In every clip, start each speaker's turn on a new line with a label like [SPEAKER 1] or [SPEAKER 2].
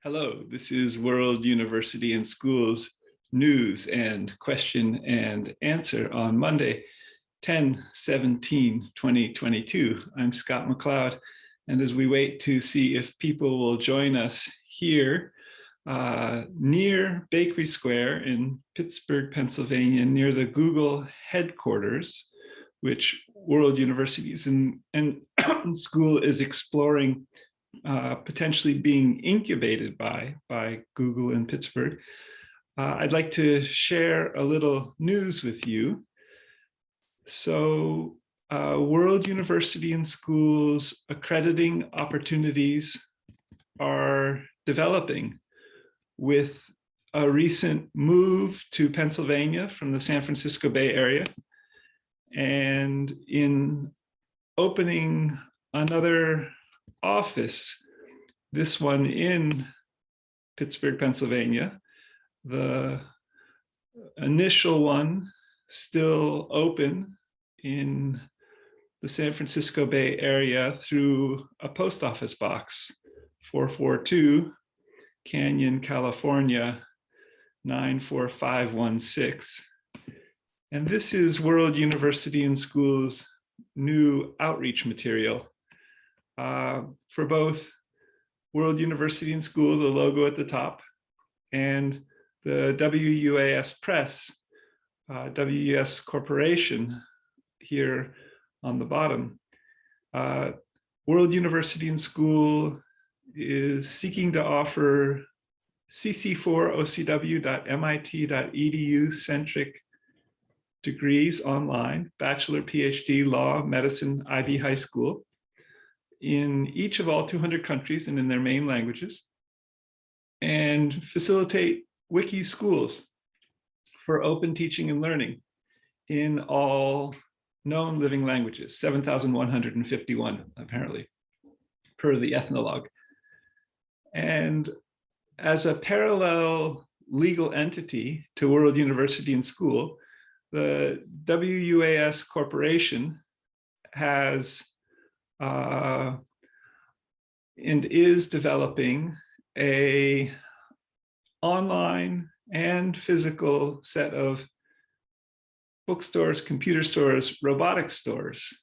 [SPEAKER 1] Hello, this is World University and Schools news and question and answer on Monday, 10/17/2022. I'm Scott MacLeod, and as we wait to see if people will join us here near Bakery Square in Pittsburgh, Pennsylvania, near the Google headquarters, which World Universities and School is exploring potentially being incubated by Google in Pittsburgh. I'd like to share a little news with you. So World University and Schools accrediting opportunities are developing with a recent move to Pennsylvania from the San Francisco Bay Area, and in opening another office, this one in Pittsburgh, Pennsylvania. The initial one still open in the San Francisco Bay Area through a post office box, 442 Canyon, California, 94516. And this is World University and Schools' new outreach material. For both World University and School, the logo at the top, and the WUAS Press, WUS Corporation here on the bottom. World University and School is seeking to offer cc4ocw.mit.edu centric degrees online, bachelor, PhD, law, medicine, IB high school, in each of all 200 countries and in their main languages, and facilitate wiki schools for open teaching and learning in all known living languages, 7,151 apparently, per the ethnologue. And as a parallel legal entity to World University and School, the WUAS Corporation has and is developing a online and physical set of bookstores, computer stores, robotics stores.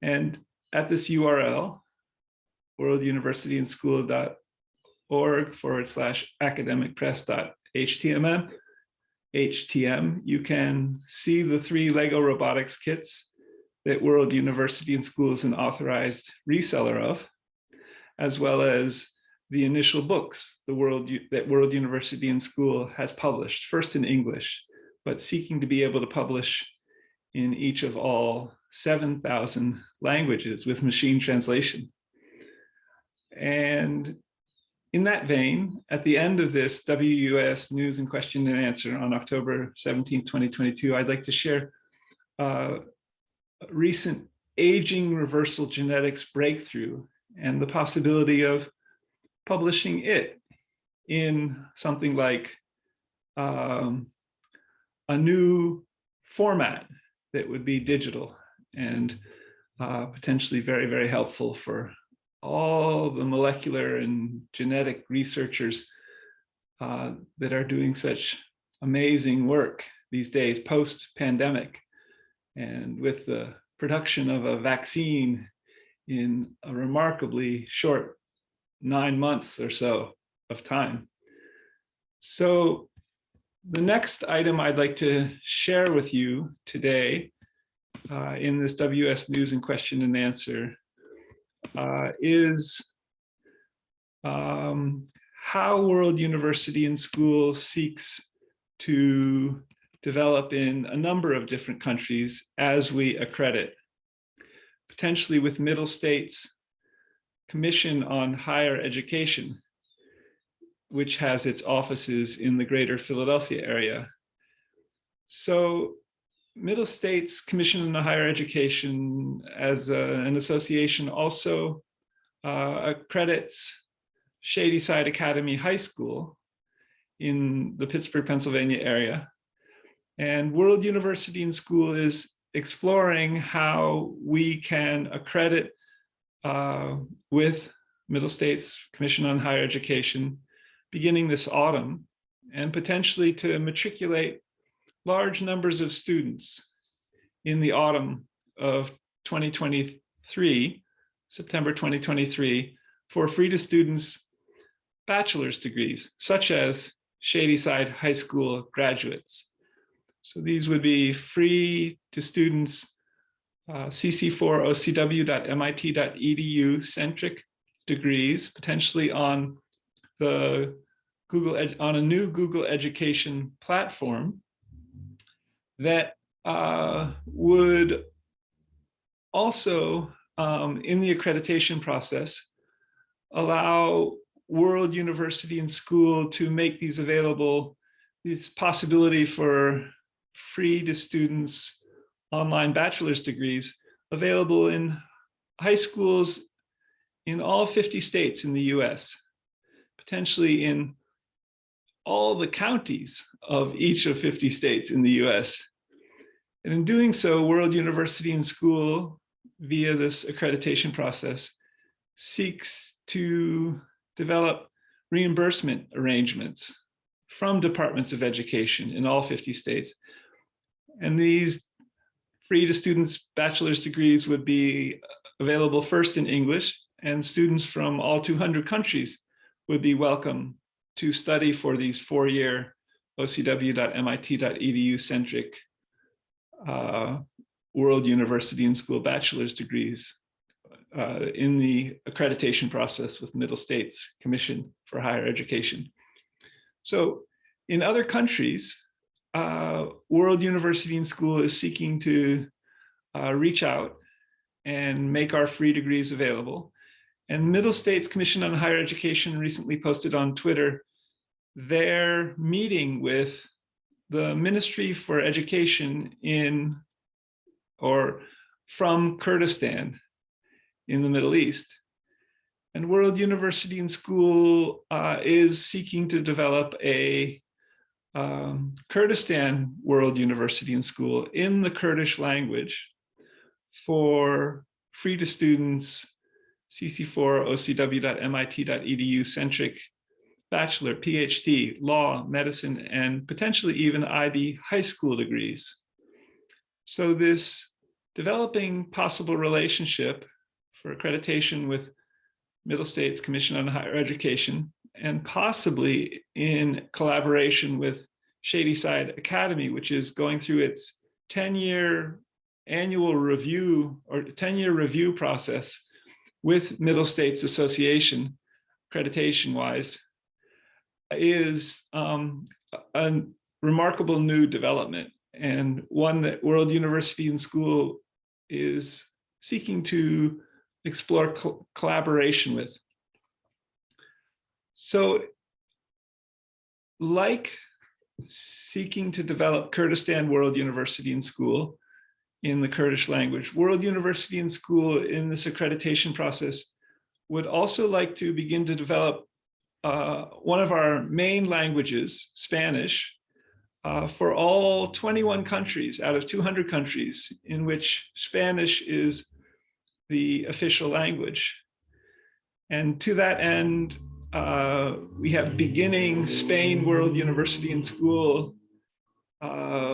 [SPEAKER 1] And at this URL, worlduniversityandschool.org/academicpress.htm, you can see the 3 Lego robotics kits that World University and School is an authorized reseller of, as well as the initial books that World University and School has published, first in English, but seeking to be able to publish in each of all 7,000 languages with machine translation. And in that vein, at the end of this WUS news and question and answer on October 17, 2022, I'd like to share recent aging reversal genetics breakthrough and the possibility of publishing it in something like a new format that would be digital and potentially very, very helpful for all the molecular and genetic researchers that are doing such amazing work these days post-pandemic, and with the production of a vaccine in a remarkably short 9 months or so of time. So the next item I'd like to share with you today in this WS News and Question and Answer is how World University and School seeks to develop in a number of different countries as we accredit, potentially with Middle States Commission on Higher Education, which has its offices in the greater Philadelphia area. So Middle States Commission on Higher Education as an association also accredits Shadyside Academy High School in the Pittsburgh, Pennsylvania area. And World University and School is exploring how we can accredit with Middle States Commission on Higher Education beginning this autumn, and potentially to matriculate large numbers of students in the autumn of 2023, September 2023, for free to students bachelor's degrees, such as Shadyside High School graduates. So these would be free to students cc4ocw.mit.edu centric degrees, potentially on the on a new Google Education platform that would also, in the accreditation process, allow World University and School to make these available, this possibility for free to students online bachelor's degrees available in high schools in all 50 states in the US, potentially in all the counties of each of 50 states in the US. And in doing so, World University and School, via this accreditation process, seeks to develop reimbursement arrangements from departments of education in all 50 states. And these free to students bachelor's degrees would be available first in English, and students from all 200 countries would be welcome to study for these 4-year ocw.mit.edu centric World University and School bachelor's degrees in the accreditation process with Middle States Commission for Higher Education. So in other countries, World University and School is seeking to reach out and make our free degrees available. And Middle States Commission on Higher Education recently posted on Twitter their meeting with the Ministry for Education in, or from Kurdistan in the Middle East. And World University and School is seeking to develop a Kurdistan World University and School in the Kurdish language for free to students cc4ocw.mit.edu centric bachelor, PhD, law, medicine, and potentially even IB high school degrees. So this developing possible relationship for accreditation with Middle States Commission on Higher Education, and possibly in collaboration with Shadyside Academy, which is going through its 10-year annual review or 10-year review process with Middle States Association, accreditation-wise, is a remarkable new development, and one that World University and School is seeking to explore collaboration with. So, like seeking to develop Kurdistan World University and School in the Kurdish language, World University and School in this accreditation process would also like to begin to develop one of our main languages, Spanish, for all 21 countries out of 200 countries in which Spanish is the official language. And to that end, we have beginning Spain World University and School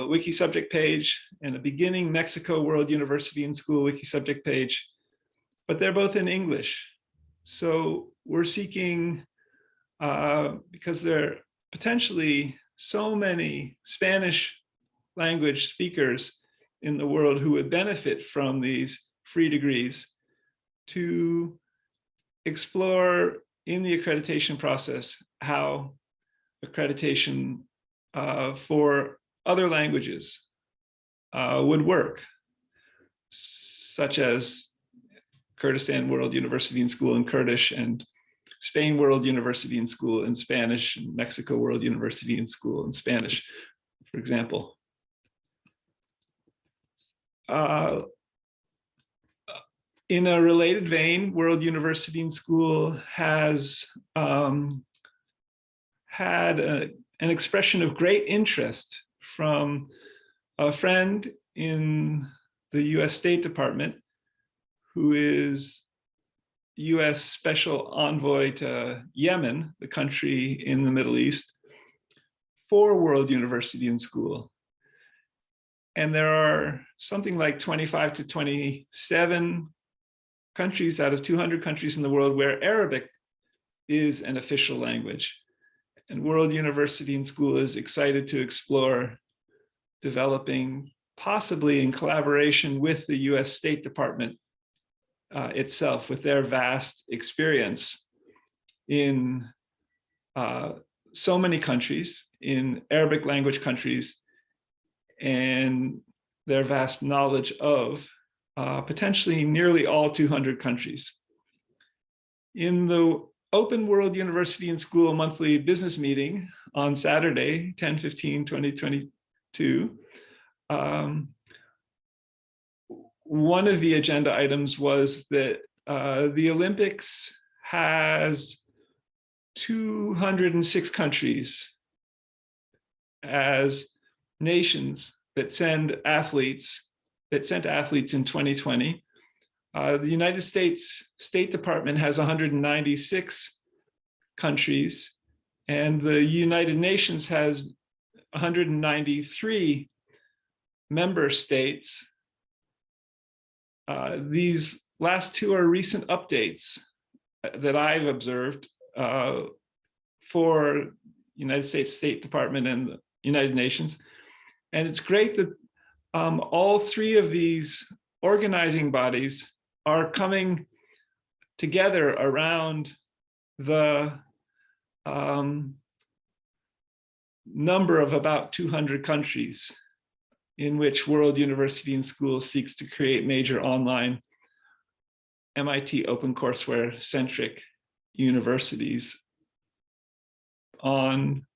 [SPEAKER 1] wiki subject page, and a beginning Mexico World University and School wiki subject page, but they're both in English. So we're seeking, because there are potentially so many Spanish language speakers in the world who would benefit from these free degrees, to explore in the accreditation process how accreditation for other languages would work, such as Kurdistan World University and School in Kurdish, and Spain World University and School in Spanish, and Mexico World University and School in Spanish, for example. In a related vein, World University and School has had an expression of great interest from a friend in the US State Department who is US Special Envoy to Yemen, the country in the Middle East, for World University and School. And there are something like 25 to 27 countries out of 200 countries in the world where Arabic is an official language. And World University and School is excited to explore developing, possibly in collaboration with the US State Department itself, with their vast experience in so many countries, in Arabic language countries, and their vast knowledge of potentially nearly all 200 countries. In the Open World University and School monthly business meeting on Saturday, 10/15/2022, one of the agenda items was that the Olympics has 206 countries as nations that sent athletes in 2020. The United States State Department has 196 countries, and the United Nations has 193 member states. These last two are recent updates that I've observed for United States State Department and the United Nations. And it's great that all three of these organizing bodies are coming together around the number of about 200 countries in which World University and School seeks to create major online MIT OpenCourseWare centric universities on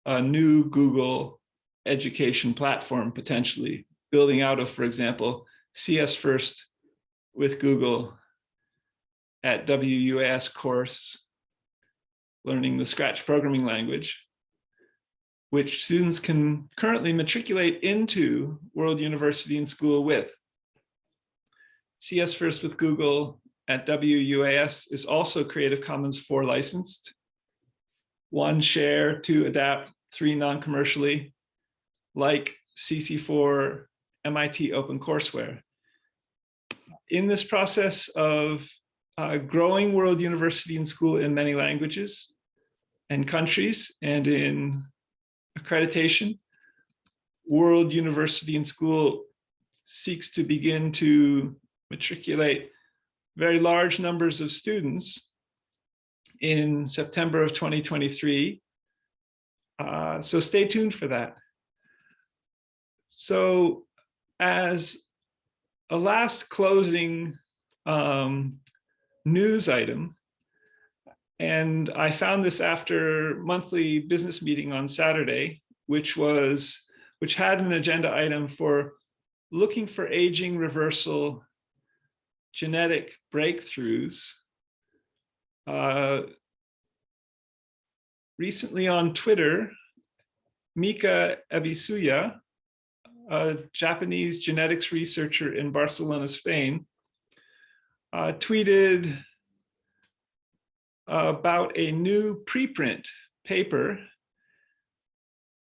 [SPEAKER 1] a new Google education platform, potentially building out of, for example, CS First with Google at WUAS course, learning the Scratch programming language, which students can currently matriculate into World University and School with. CS First with Google at WUAS is also Creative Commons 4 licensed. 1 share, 2 adapt, 3 non-commercially, like CC4 MIT OpenCourseWare. In this process of growing World University and School in many languages and countries and in accreditation, World University and School seeks to begin to matriculate very large numbers of students in September of 2023. So stay tuned for that. So as a last closing news item, and I found this after monthly business meeting on Saturday, which had an agenda item for looking for aging reversal genetic breakthroughs. Recently on Twitter, Miki Ebisuya, a Japanese genetics researcher in Barcelona, Spain, tweeted about a new preprint paper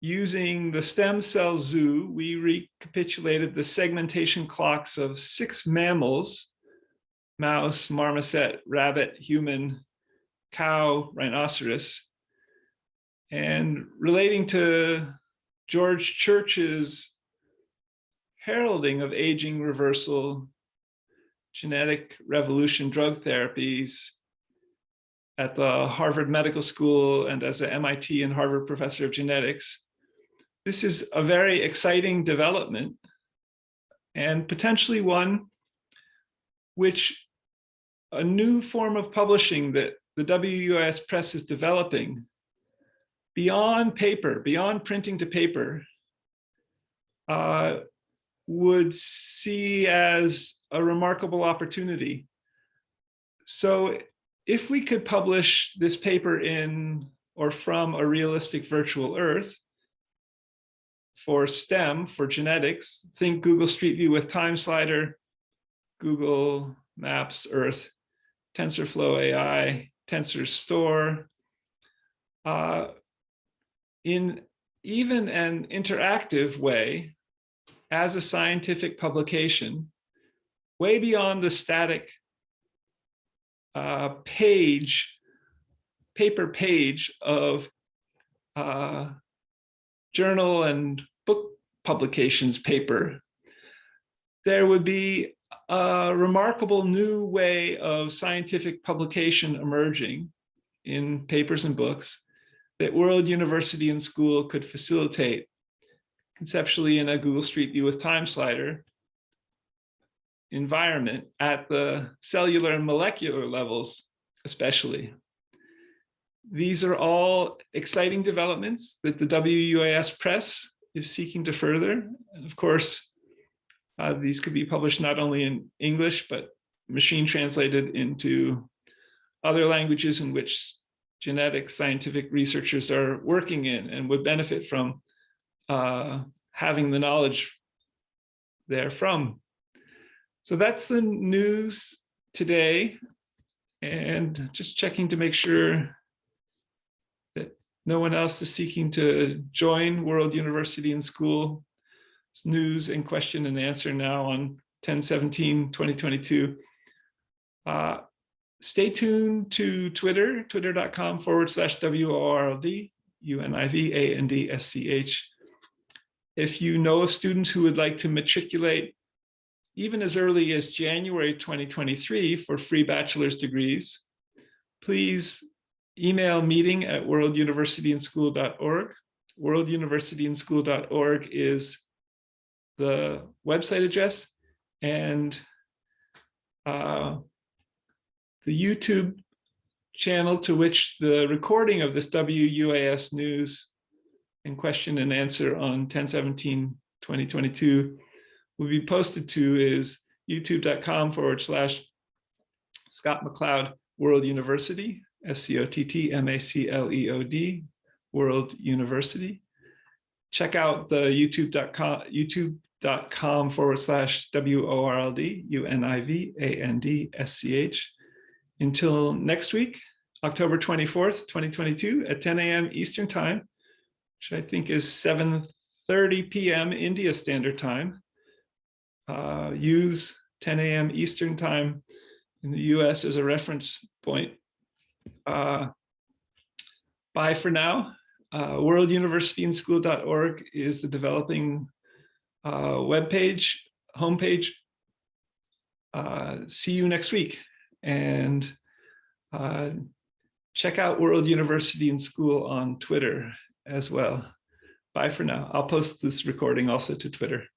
[SPEAKER 1] using the stem cell zoo. We recapitulated the segmentation clocks of 6 mammals: mouse, marmoset, rabbit, human, cow, rhinoceros, and relating to George Church's heralding of aging reversal genetic revolution drug therapies at the Harvard Medical School and as an MIT and Harvard professor of genetics. This is a very exciting development, and potentially one which a new form of publishing that the WUAS Press is developing beyond paper, beyond printing to paper, would see as a remarkable opportunity. So if we could publish this paper in or from a realistic virtual Earth for STEM, for genetics, think Google Street View with Time Slider, Google Maps, Earth, TensorFlow AI, TensorStore, in even an interactive way as a scientific publication, way beyond the static paper page of journal and book publications paper. There would be a remarkable new way of scientific publication emerging in papers and books that World University and School could facilitate conceptually in a Google Street View with time slider environment at the cellular and molecular levels, especially. These are all exciting developments that the WUAS Press is seeking to further. And of course, these could be published not only in English, but machine translated into other languages in which genetic scientific researchers are working in and would benefit from having the knowledge therefrom. So that's the news today, and just checking to make sure that no one else is seeking to join World University and School news and question and answer now on 10/17/2022. Stay tuned to Twitter, twitter.com/WORLD, UNIVANDSCH. If you know of students who would like to matriculate even as early as January 2023 for free bachelor's degrees, please email meeting@worlduniversityandschool.org. Worlduniversityandschool.org is the website address, and the YouTube channel to which the recording of this WUAS news and question and answer on 10/17/2022 will be posted to is youtube.com/Scott MacLeod World University, SCOTTMACLEOD World University. Check out the youtube.com/WORLD UNIVANDSCH. Until next week, October 24th, 2022 at 10 a.m. Eastern Time, which I think is 7:30 p.m. India Standard Time. Use 10 a.m. Eastern Time in the US as a reference point. Bye for now. Worlduniversityandschool.org is the developing webpage, homepage. See you next week. And check out World University and School on Twitter as well. Bye for now. I'll post this recording also to Twitter.